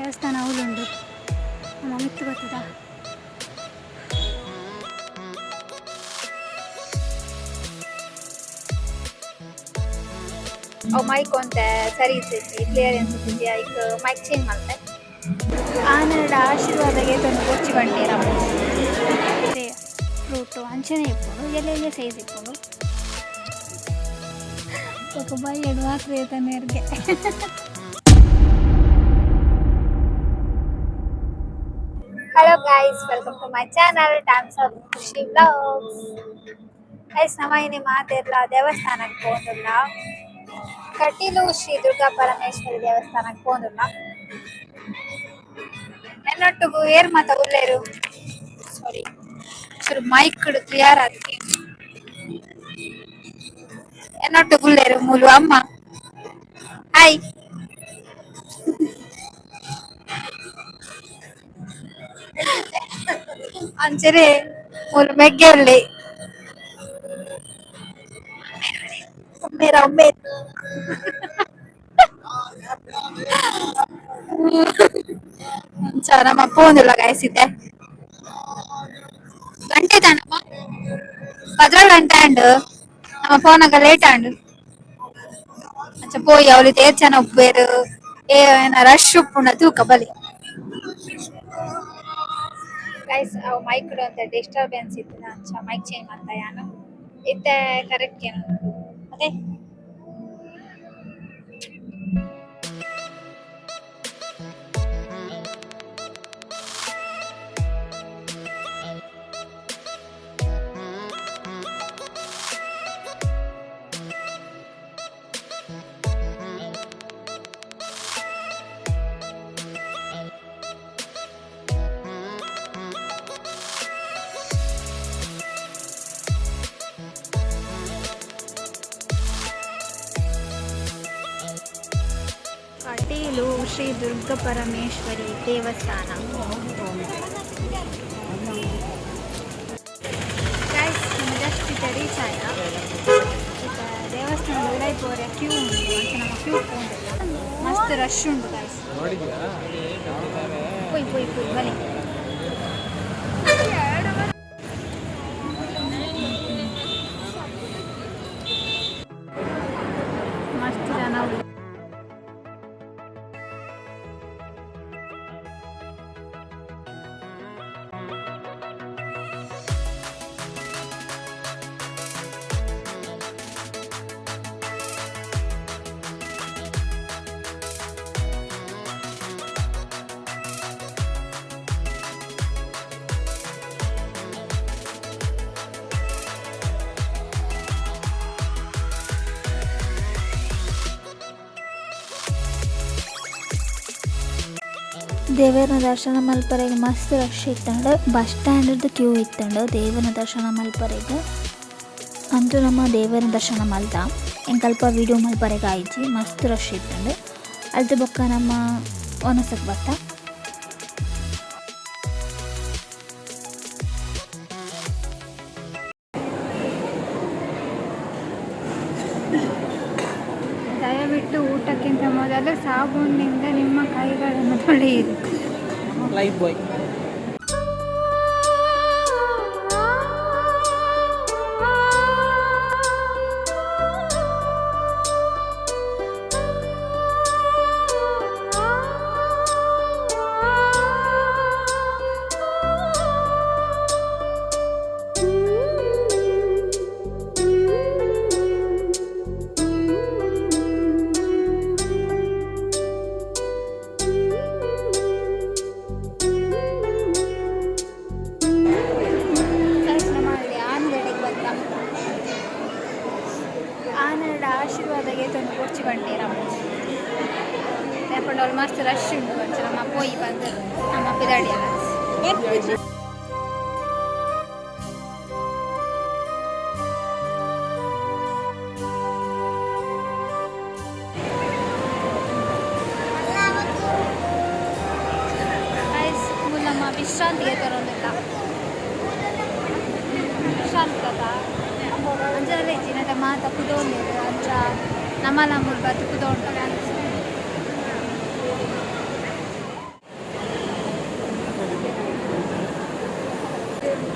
ದೇವಸ್ಥಾನ ಅವಳುಂಡು ನಮ್ಮ ಮಿತ್ತು ಬರ್ತದ. ಅವು ಮೈಕ್ ಅಂತ ಸರಿ ಇರ್ತೈತಿ, ಕ್ಲಿಯರೆನ್ಸ್ ಇರ್ತೈತಿ. ಈಗ ಮೈಕ್ ಚೇಂಜ್ ಮಾಡ್ತೆ. ಆನೆರಡ ಆಶೀರ್ವಾದಗೆ ತಂದು ಕೊಚ್ಚಿ ಬಂಡೀರ ಅದೇ ಫ್ರೂಟು ಅಂಚನೆ ಇಪ್ಪುಡು ಎಲ್ಲೆಲ್ಲ ಸೈಜ್ ಇಪ್ಪುಡು ఒక బాయ్ ఎడవాకు రేతనేర్ಗೆ. Hello guys, welcome to my channel times of Khushi vlogs. Guys ನಮ್ಮ ಇನಿ ಮಾತೆರ್ಲ ದೇವಸ್ಥಾನಕ್ಕೆ ಪೋಂದುಲ್ಲ. ಕಟೀಲು ಶ್ರೀ ದುರ್ಗಾ ಪರಮೇಶ್ವರಿ ದೇವಸ್ಥಾನಕ್ಕೆ ಪೋಂದುಲ್ಲ. ಎನ್ನೊಟ್ಟಿಗೂ ಏರ್ ಮಾತ ಉಲ್ಲೇರು ಸಾರಿ ಚೂರು ಮೈಕ್ ಕ್ಲಿಯರ್ ಆಗಿ ಎನ್ನೊಟ್ಟಿಗೂ ಉಲ್ಲೇರು ಮೂಲು ಅಮ್ಮ ಹಾಯ್ ಅಂಚನೆ ಮೂಲು ಮೆಗ್ಗೆ ಉಳ್ಳಿ ಮೇರಾ ಉಮ್ಮೇದ್ ನಮ್ಮ ಪೋಂದುಲ್ಲ ಗಾಯ್ಸಿದ್ದೆ ಗಂಟೆ ತಾನಮ್ಮ 10 ಗಂಟೆ ಅಂಡ್ ನಮ್ಮ ಫೋನಾಗ ಲೇಟ್ ಅಂಡ್ ಅಂಚ ಪೋಯಿ ಅವಳಿ ತೇರ್ಚನ ಉಪ್ಪೇರು ಏನ ರಶ್ ಉಪ್ಪುಂಡ ತೂಕ ಬಲಿ ಗೈಸ್. ಅವು ಮೈಕ್ ಅಂತ ಡಿಸ್ಟರ್ಬೆನ್ಸ್ ಇತ್ತು, ಅಂಚ ಮೈಕ್ ಚೇಂಜ್ ಮಾಡ್ತಾ ಯಾನು ಇತ್ತೆ ಕರೆಕ್ಟ್ ಏನು ಅದೇ ಕಟೀಲು ಶ್ರೀ ದುರ್ಗಾ ಪರಮೇಶ್ವರಿ ದೇವಸ್ಥಾನ. ಗೈಸ್ ನಮ್ಮ ಜಸ್ಟ್ ಇತ್ತೆ ರೀಚ್ ಆಯ್ತಾ. ಈಗ ದೇವಸ್ಥಾನದ ಉಡಾಯಿ ಪೋರೆ ಕ್ಯೂ ಉಂಟು ಅಂತ ನಮ್ಮ ಕ್ಯೂ ಪೋಂಡಿಲ್ಲ. ಮಸ್ತ್ ರಶ್ ಉಂಟು ಗೈಸ್. ಪೊಯ್ ಪೊಯ್ ಪೊಯ್ ಬಲಿ ಮಸ್ತ್ ಜನ ಉಂಟು. ದೇವರನ ದರ್ಶನ ಮಲ್ಪರೆಗೆ ಮಸ್ತ್ ರಶ್ ಇತ್ತಂಡು. ಬಸ್ ಸ್ಟ್ಯಾಂಡ್ ಕ್ಯೂ ಇತ್ತಂಡು ದೇವರನ ದರ್ಶನ ಮಲ್ಪರೆಗೆ. ಅಂತೂ ನಮ್ಮ ದೇವರನ ದರ್ಶನ ಮಲ್ತ ಎಂಕಲ್ಪ ವಿಡಿಯೋ ಮಲ್ಪರೆಗೆ ಆಯ್ತು. ಮಸ್ತ್ ರಶ್ ಇತ್ತಂಡು. ಅಲ್ದ ಬೊಕ್ಕ ನಮ್ಮ ಒನಸಕ್ಕೆ ಬತ್ತ ದಯವಿಟ್ಟು ಊಟಕ್ಕಿಂತ ಮೊದಲು ಸಾಬೂನಿನಿಂದ ನಿಮ್ಮ ಕೈಗಳನ್ನು ತೊಳೆಯಿರಿ. ಲೈಫ್ ಬಾಯ್ ಆನೆರಡ ಆಶೀರ್ವಾದಗೆ ತಂದು ಕೊಚ್ಚಿ ಬಂಡೀರ ಯಾಪಂಡ ಅವ್ರು ಮಸ್ತ್ ರಶ್ ಉಂಟು ಅಂಚ ನಮ್ಮ ಪೋಯಿ ಬಂದು ನಮ್ಮ ಪಿದಾಡಿ ಅಲ್ಲ ನಮ್ಮ ವಿಶ್ರಾಂತಿಗೆ ತರೋದಿಲ್ಲ. ವಿಶ್ರಾಂತಿ ಅಂಚನೆ ಇಚ್ಚಿನ ಮಾತ ಕುದೋಂದಿರು ಅಂಚ ನಮ್ಮಲ ಮುಲ್ಬತ್ತು ಕುದೋಂಡು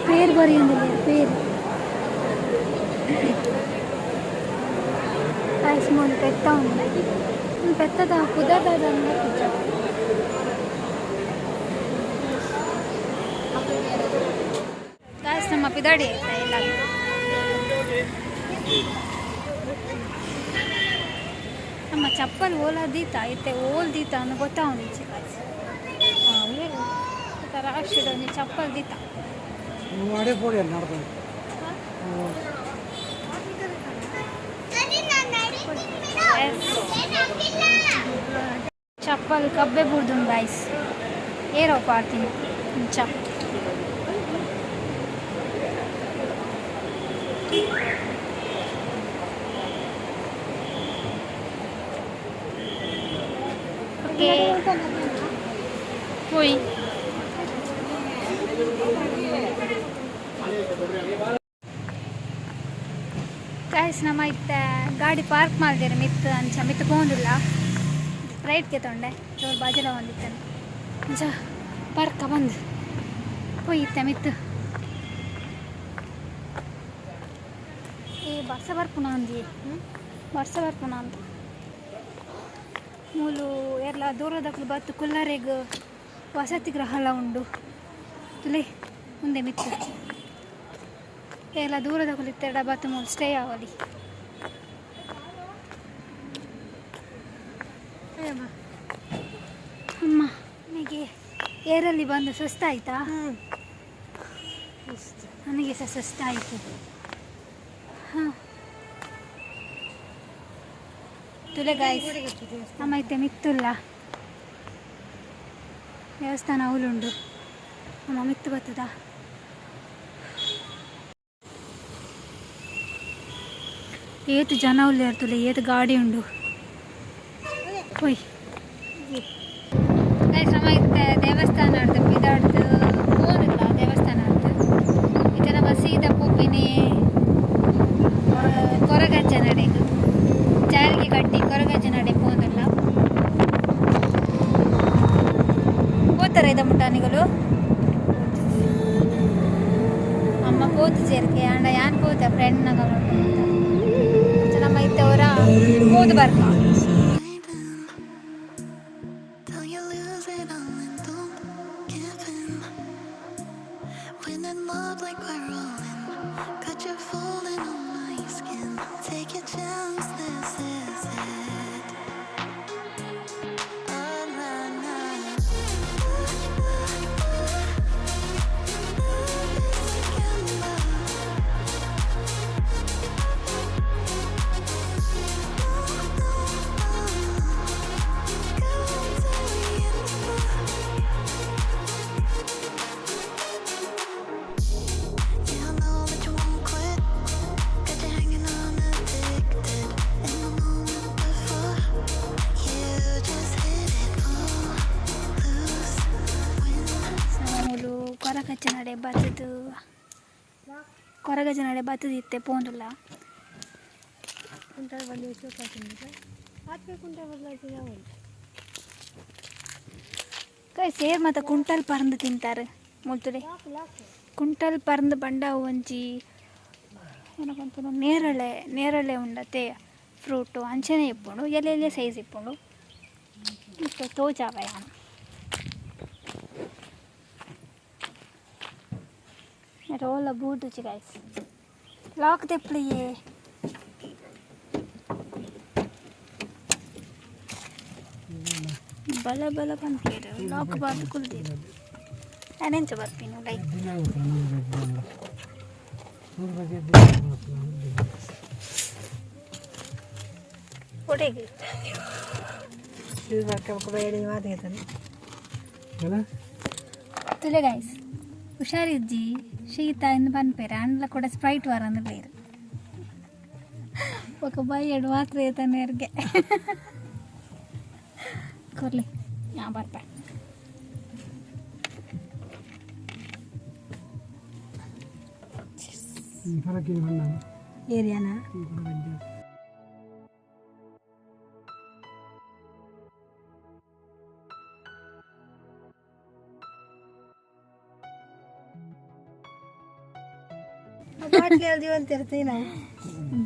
పేరు బరియంది పేరు రైస్ మూడు పెద్ద ఉంది పెద్ద కుదరదా ಗಾಯ್ಸ್ ನಮ್ಮ ಪಿದಾಡಿ ಇಲ್ಲ ನಮ್ಮ ಚಪ್ಪಲ್ ಓಲದೀತ ಐತೆ ಓಲ್ದೀತ ಅನ್ನೋ ಗೊತ್ತಾವನಿಚ್ಚೆ ಗಾಯ್ಸ್ ರಾಶಿಡ ನೀ ಚಪ್ಪಲ್ ದೀತ ಚಪ್ಪಲ್ ಕಬ್ಬೆ ಬುಡ್ದು ಗಾಯ್ಸ್ ಏರೋ ಪಾಡ್ತೀನಿ ಚಪ್ಪ oke woi guys nama itte ಗಾಡಿ ಪಾರ್ಕ್ ಮಾಡಿದ್ರೆ ಮಿತ್ತು ಅಂಚ ಮಿತ್ತು ಪೋಂದಿಲ್ಲ ಸ್ಪ್ರೈಟ್ಗೆ ತೊಂಡೆ ಜೋರು ಬಾಜಲ ಬಂದಿತ್ತೇನೆ ಅಂಚ ಪಾರ್ಕ ಬಂದು ಹೋಯಿತ್ತೆ ಮಿತ್ತು ಈ ಬರ್ಸ ಬರ್ಪುನ ಅಂದಿ ಬರ್ಸ ಬರ್ಪುನ ಅಂತ ಮೂಲು ಎಲ್ಲ ದೂರದಕ್ಕೂ ಬತ್ತು ಕುಲ್ಲರೆಗ್ ವಸತಿ ಗೃಹಲ ಉಂಡು ತುಲೆ ಮುಂದೆ ಮಿತ್ತು ಎಲ್ಲ ದೂರದಕ್ಕೂ ಇತ್ತೆಡ ಬತ್ತು ಮೂಲು ಸ್ಟೇ ಆವಲಿ ಅಮ್ಮ ನನಗೆ ಏರಲ್ಲಿ ಬಂದು ಸುಸ್ತಾಯ್ತಾ ನನಗೆ ಸಹ ಸುಸ್ತಾಯಿತು ಹಾಂ ತುಲೆ ಗಾಯ್ಸ್ ನಮ್ಮ ಐತೆ ಮಿತ್ತುಲ್ಲ ದೇವಸ್ಥಾನ ಅವಳುಂಡು ನಮ್ಮ ಮಿತ್ತು ಬರ್ತದ ಏತು ಜನ ಉಳ್ಳೆ ಇರ್ತಲ್ಲ ಏತು ಗಾಡಿ ಉಂಡು ಹೋಯ್ ಗಾಯ್ಸ್ ನಮ್ಮ ಐತೆ ದೇವಸ್ಥಾನ ಆಡ್ದು ಬಿದಾಡ್ದು ಫೋನಿಲ್ಲ ದೇವಸ್ಥಾನ ಆಡ್ದು ಇದರ ಬಸೀದ ಪೂಪಿನಿ ಕೊರಗಜ್ಜ ನಡೆದು ಜಾರಿಗೆ ಕಟ್ಟಿ ಕೊರಗಜ್ಜ ನಡೆ ಪೋದಲ್ಲ పోతారా ఇద ముట్టానిగలు అమ్మ పోతు చేరిಕೆ అంಡ యాన్ పోతే ఫ్రెండ్ నగలు ನಮ್ಮ ಇತ್ತವರ ಹೋದು ಬರ್ಕ ಕೊರಗಜ್ಜ ನಡೆ ಬತ್ತದು ಕೊರಗಜ್ಜ ನಡೆ ಬತ್ತದು ಇತ್ತೆ ಪೋಂದುಲ್ಲ ಕೈ ಸೇರ್ ಮತ್ತು ಕುಂಟಲ್ ಪರಂದು ತಿಂತಾರೆ ಮುಲ್ತುಡೆ ಕುಂಟಲ್ ಪರಂದು ಬಂಡ ಒಂಜಿ ಏನಕ್ಕಂತ ನೇರಳೆ ಉಂಡತೆ ಫ್ರೂಟು ಅಂಚನೆ ಇಪ್ಪುಂಡು ಎಲ್ಲೆಲ್ಲೇ ಸೈಜ್ ಇಪ್ಪುಂಡು ಇತ್ತು ತೋಜಾವ ಯಾನು ರೋಲ ಬೂಟು ಗಾಯ್ಸ್ ಲಾಕ್ ತೆಪ್ಪಳಿಯೇ ಬಲ ಬಲ ಬಂದ್ಕೇರು ಲಾಕ್ ಬಾರ್ದು ಕುಲ್ದಿರು ನಾನೆಂಚ ಬರ್ತೀನಿ ಲೈಕ್ ಒಡೆಗೆ ತುಲೆ ಗಾಯ್ಸ್ ಹುಷಾರಿಜ್ಜಿ ಶೀತ ಎಂದು ಪನ್ಪೇರೆ ಅಂಡ್ಲ ಕೂಡ ಸ್ಪ್ರೈಟ್ ವಾರ ಅಂದ್ರೆ ಬೇರೆ ఒక బయ్యడు మాత్రం ఏతాను ఎరిగే కొర్లే ಬರ್ಪ ಏರಿಯಾನಾ ಬಾಟ್ಲಿ ಅಲ್ದಿ ಅಂತ ಇರ್ತೀವಿ ನಾವು.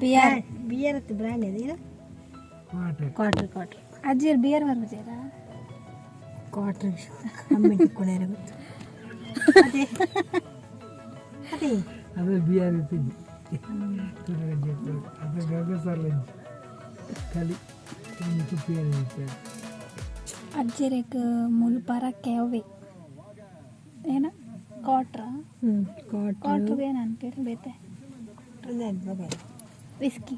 ಬಿಯರ್ ಬಿಯರ್ ಬ್ರ್ಯಾಂಡ್ ಇದೆ ಕ್ವಾಟ್ರ್ ಅಜ್ಜಿ ಬಿಯರ್ ಬರ್ಬೋದೇರಾ ಕ್ವಾಟ್ರ್ ಕಮ್ಮಿ ಕೊನೆಯರ ಗೊತ್ತು. ಅದೇ ಅದೇ ಅದೇ ಬಿಯರ್ ಇರ್ತಿದ್ವಿ ಅದು ಗಗಸಲ್ಲ ಕಲಿ ತುಪ್ಪಿಯರ್ ಇರ್ತದೆ. ಅಜ್ಜಿರೇಕ ಮುಲ್ಪರಕ್ಕೆ ಅವೆ ಏನ ಕ್ವಾಟ್ರ ಕ್ವಾಟ್ರಿಗೆ ಏನು ಅನ್ಪೇರು ಬೇತೆ ವಿಸ್ಕಿ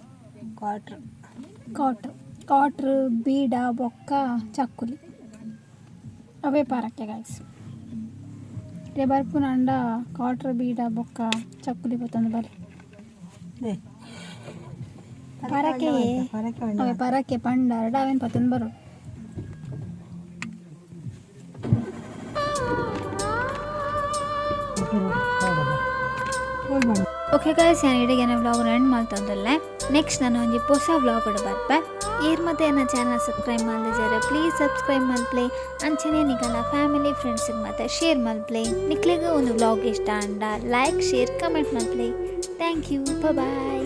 ಕ್ವಾಟ್ರ್ ಬೀಡ ಬೊಕ್ಕ ಚಕ್ಕುಲಿ ಅವೇ ಪಾರಕ್ಕೆ ಗಾಯ್ಸ್ ರೇ ಬರ್ಪುನ ಅಂಡ ಕ್ವಾಟ್ರ್ ಬೀಡ ಬೊಕ್ಕ ಚಕ್ಕುಲಿ ಬತ್ತಂದು ಬರಿ ಪರಕೆ ಅವೇ ಪರಕೆ ಪಂಡ ಎರಡ ಅವೇನು ಪತ್ತಂದು ಬರೋ. ಓಕೆ ಗಾಯ್ಸ್ ನಾನು ಇಡೀಗೇನೆ ವ್ಲಾಗ್ನ ಎಂಡ್ ಮಾಡ್ತಂದಲ್ಲೇ ನೆಕ್ಸ್ಟ್ ನಾನು ಒಂದು ಹೊಸ ವ್ಲಾಗ್ ಬರ್ಪೆ ಏರ್ ಮತ್ತೆ ನನ್ನ ಚಾನಲ್ ಸಬ್ಸ್ಕ್ರೈಬ್ ಮಾಡಿದ್ರೆ ಪ್ಲೀಸ್ ಸಬ್ಸ್ಕ್ರೈಬ್ ಮಲ್ಪ್ಲೆ ಅಂಚನೆ ನಿಗಲ್ಲ ಫ್ಯಾಮಿಲಿ ಫ್ರೆಂಡ್ಸಿಗೆ ಮತ್ತೆ ಶೇರ್ ಮಲ್ಪ್ಲೆ ನಿಕ್ಲಿಗೆ ಒಂದು ವ್ಲಾಗ್ ಇಷ್ಟ ಅಂಡ ಲೈಕ್ ಶೇರ್ ಕಮೆಂಟ್ ಮಲ್ಪ್ಲೆ ಥ್ಯಾಂಕ್ ಯು ಬಾಯ್.